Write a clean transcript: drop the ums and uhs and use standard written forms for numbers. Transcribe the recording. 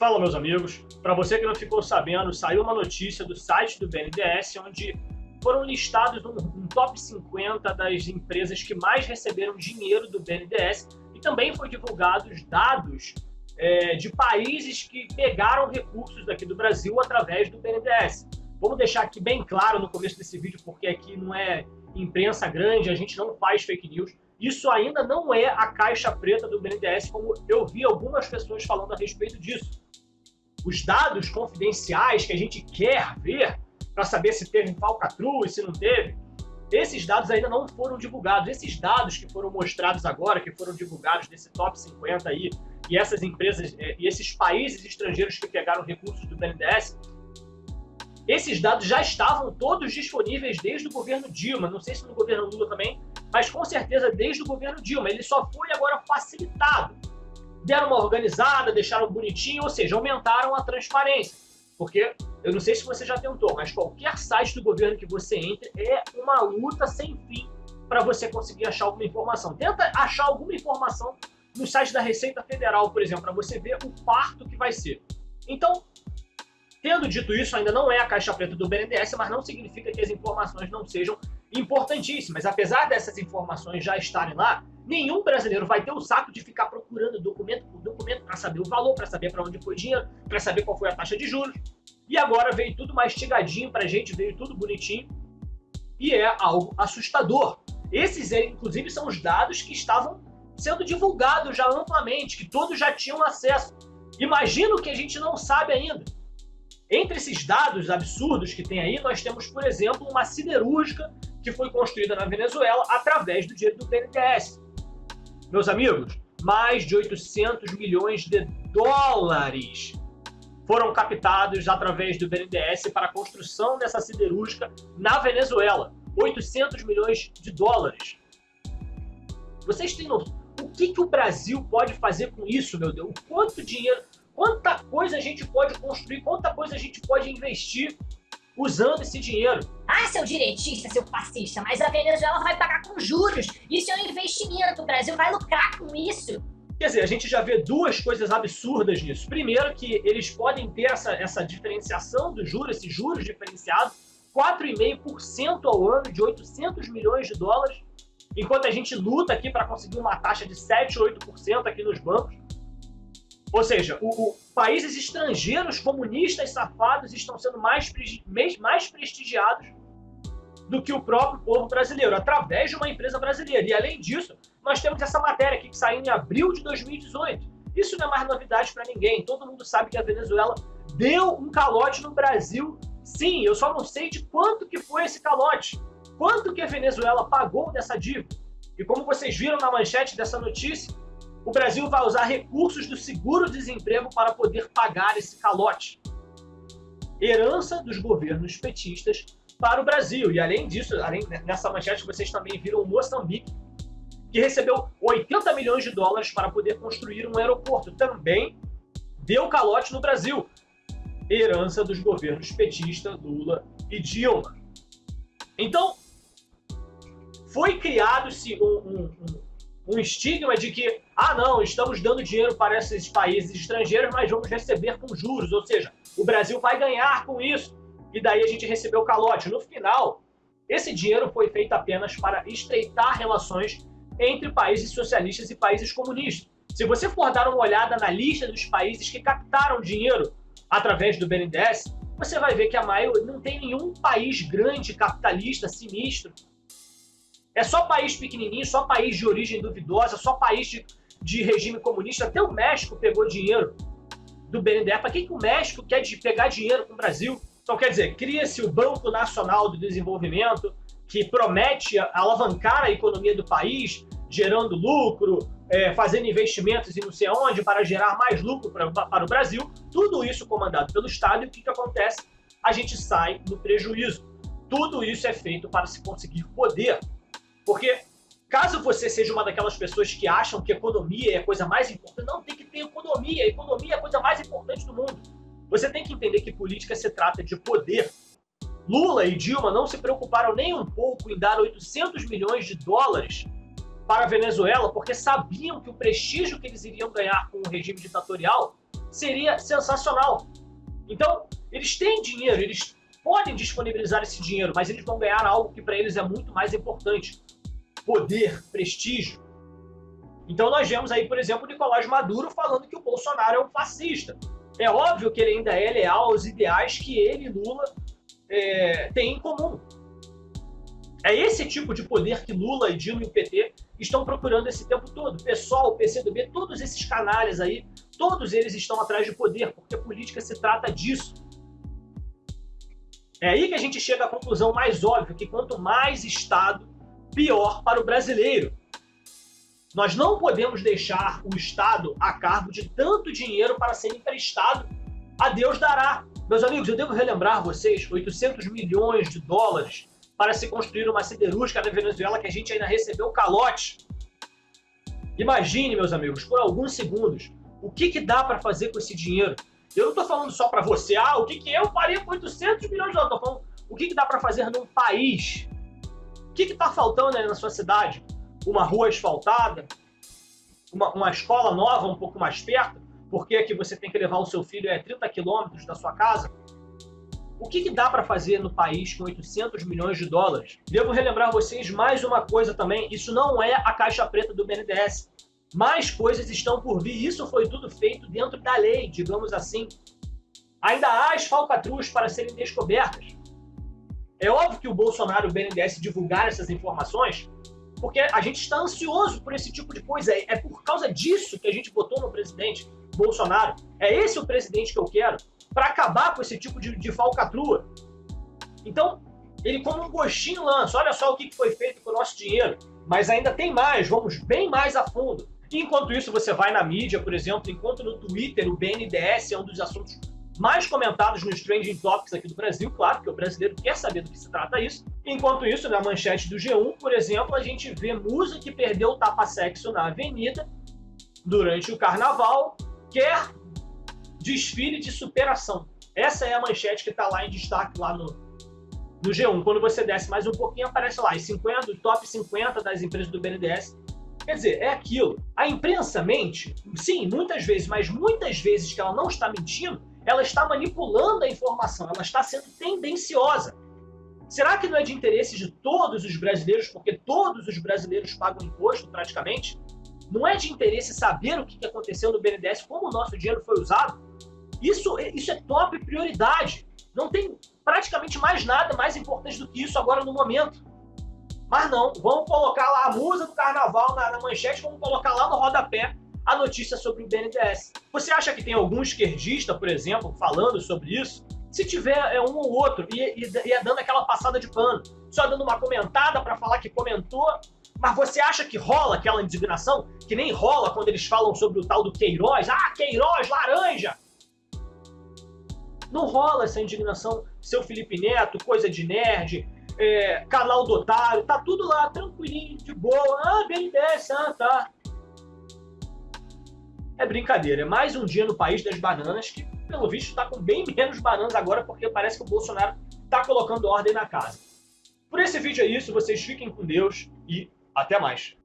Fala, meus amigos. Para você que não ficou sabendo, saiu uma notícia do site do BNDES onde foram listados um top 50 das empresas que mais receberam dinheiro do BNDES e também foi divulgados dados de países que pegaram recursos daqui do Brasil através do BNDES. Vamos deixar aqui bem claro no começo desse vídeo, porque aqui não é imprensa grande, a gente não faz fake news. Isso ainda não é a caixa preta do BNDES, como eu vi algumas pessoas falando a respeito disso. Os dados confidenciais que a gente quer ver para saber se teve falcatrua e se não teve, esses dados ainda não foram divulgados. Esses dados que foram mostrados agora, que foram divulgados nesse top 50 aí, e essas empresas e esses países estrangeiros que pegaram recursos do BNDES, esses dados já estavam todos disponíveis desde o governo Dilma. Não sei se no governo Lula também, mas com certeza desde o governo Dilma. Ele só foi agora facilitado. Deram uma organizada, deixaram bonitinho, ou seja, aumentaram a transparência. Porque, eu não sei se você já tentou, mas qualquer site do governo que você entre é uma luta sem fim para você conseguir achar alguma informação. Tenta achar alguma informação no site da Receita Federal, por exemplo, para você ver o parto que vai ser. Então, tendo dito isso, ainda não é a caixa preta do BNDES, mas não significa que as informações não sejam importantíssimas. Apesar dessas informações já estarem lá, nenhum brasileiro vai ter o saco de ficar procurando documento por documento para saber o valor, para saber para onde foi o dinheiro, para saber qual foi a taxa de juros. E agora veio tudo mastigadinho para a gente, veio tudo bonitinho, e é algo assustador. Esses, inclusive, são os dados que estavam sendo divulgados já amplamente, que todos já tinham acesso. Imagina o que a gente não sabe ainda. Entre esses dados absurdos que tem aí, nós temos, por exemplo, uma siderúrgica que foi construída na Venezuela através do dinheiro do BNDES. Meus amigos, mais de 800 milhões de dólares foram captados através do BNDES para a construção dessa siderúrgica na Venezuela. 800 milhões de dólares. Vocês têm noção? O que o Brasil pode fazer com isso, meu Deus? Quanto dinheiro, quanta coisa a gente pode construir, quanta coisa a gente pode investir usando esse dinheiro? Ah, seu direitista, seu fascista, mas a Venezuela vai pagar com juros. Isso é um investimento, o Brasil vai lucrar com isso. Quer dizer, a gente já vê duas coisas absurdas nisso. Primeiro, que eles podem ter essa diferenciação do juros, esses juros diferenciados, 4,5% ao ano de 800 milhões de dólares, enquanto a gente luta aqui para conseguir uma taxa de 7, 8% aqui nos bancos. Ou seja, países estrangeiros comunistas safados estão sendo mais prestigiados do que o próprio povo brasileiro, através de uma empresa brasileira. E além disso, nós temos essa matéria aqui que saiu em abril de 2018. Isso não é mais novidade para ninguém. Todo mundo sabe que a Venezuela deu um calote no Brasil. Sim, eu só não sei de quanto que foi esse calote. Quanto que a Venezuela pagou dessa dívida. E como vocês viram na manchete dessa notícia, o Brasil vai usar recursos do seguro-desemprego para poder pagar esse calote. Herança dos governos petistas para o Brasil. E além disso, nessa manchete vocês também viram o Moçambique, que recebeu 80 milhões de dólares para poder construir um aeroporto. Também deu calote no Brasil. Herança dos governos petistas, Lula e Dilma. Então, foi criado-se um estigma de que, não, estamos dando dinheiro para esses países estrangeiros, mas vamos receber com juros, ou seja, o Brasil vai ganhar com isso, e daí a gente recebeu calote. No final, esse dinheiro foi feito apenas para estreitar relações entre países socialistas e países comunistas. Se você for dar uma olhada na lista dos países que captaram dinheiro através do BNDES, você vai ver que a maioria não tem nenhum país grande, capitalista, sinistro. É só país pequenininho, só país de origem duvidosa, só país de regime comunista. Até o México pegou dinheiro do BNDES. Para que o México quer pegar dinheiro com o Brasil? Então, quer dizer, cria-se o Banco Nacional do Desenvolvimento, que promete alavancar a economia do país, gerando lucro, fazendo investimentos e não sei onde para gerar mais lucro para o Brasil. Tudo isso comandado pelo Estado. E o que acontece? A gente sai no prejuízo. Tudo isso é feito para se conseguir poder. Porque, caso você seja uma daquelas pessoas que acham que economia é a coisa mais importante, não, tem que ter economia. A economia é a coisa mais importante do mundo. Você tem que entender que política se trata de poder. Lula e Dilma não se preocuparam nem um pouco em dar 800 milhões de dólares para a Venezuela, porque sabiam que o prestígio que eles iriam ganhar com o regime ditatorial seria sensacional. Então, eles têm dinheiro, eles podem disponibilizar esse dinheiro, mas eles vão ganhar algo que para eles é muito mais importante: poder, prestígio. Então nós vemos aí, por exemplo, o Nicolás Maduro falando que o Bolsonaro é um fascista. É óbvio que ele ainda é leal aos ideais que ele e Lula têm em comum. É esse tipo de poder que Lula e Dilma e o PT estão procurando esse tempo todo. O PSOL, o PCdoB, todos esses canalhas aí, todos eles estão atrás de poder, porque a política se trata disso. É aí que a gente chega à conclusão mais óbvia, que quanto mais Estado, pior para o brasileiro. Nós não podemos deixar o Estado a cargo de tanto dinheiro para ser emprestado. A Deus dará. Meus amigos, eu devo relembrar vocês, 800 milhões de dólares para se construir uma siderúrgica na Venezuela que a gente ainda recebeu calote. Imagine, meus amigos, por alguns segundos, o que dá para fazer com esse dinheiro. Eu não estou falando só para você, o que eu faria com 800 milhões de dólares. Estou falando o que dá para fazer num país. O que está faltando aí na sua cidade? Uma rua asfaltada? Uma escola nova um pouco mais perto? Porque aqui você tem que levar o seu filho a 30 quilômetros da sua casa? O que dá para fazer no país com 800 milhões de dólares? Devo relembrar vocês mais uma coisa também. Isso não é a caixa preta do BNDES. Mais coisas estão por vir. Isso foi tudo feito dentro da lei, digamos assim. Ainda há as falcatruas para serem descobertas. É óbvio que o Bolsonaro e o BNDES divulgaram essas informações porque a gente está ansioso por esse tipo de coisa. É por causa disso que a gente votou no presidente Bolsonaro. É esse o presidente que eu quero para acabar com esse tipo de falcatrua. Então, ele como um gostinho lança. Olha só o que foi feito com o nosso dinheiro. Mas ainda tem mais, vamos bem mais a fundo. Enquanto isso, você vai na mídia, por exemplo, enquanto no Twitter o BNDES é um dos assuntos mais comentados nos Trending Topics aqui do Brasil, claro, porque o brasileiro quer saber do que se trata isso. Enquanto isso, na manchete do G1, por exemplo, a gente vê Musa que perdeu o tapa-sexo na avenida durante o carnaval, quer desfile de superação. Essa é a manchete que está lá em destaque lá no G1. Quando você desce mais um pouquinho, aparece lá, o top 50 das empresas do BNDES. Quer dizer, é aquilo. A imprensa mente, sim, muitas vezes, mas muitas vezes que ela não está mentindo, ela está manipulando a informação, ela está sendo tendenciosa. Será que não é de interesse de todos os brasileiros, porque todos os brasileiros pagam imposto praticamente? Não é de interesse saber o que aconteceu no BNDES, como o nosso dinheiro foi usado? Isso é top prioridade. Não tem praticamente mais nada mais importante do que isso agora no momento. Mas não, vamos colocar lá a musa do carnaval na manchete, vamos colocar lá no rodapé a notícia sobre o BNDES. Você acha que tem algum esquerdista, por exemplo, falando sobre isso? Se tiver um ou outro, ia dando aquela passada de pano, só dando uma comentada para falar que comentou, mas você acha que rola aquela indignação? Que nem rola quando eles falam sobre o tal do Queiroz. Queiroz, laranja! Não rola essa indignação. Seu Felipe Neto, coisa de nerd, canal do otário, tá tudo lá, tranquilinho, de boa. BNDES, tá. É brincadeira, é mais um dia no país das bananas que, pelo visto, tá com bem menos bananas agora, porque parece que o Bolsonaro tá colocando ordem na casa. Por esse vídeo é isso, vocês fiquem com Deus e até mais.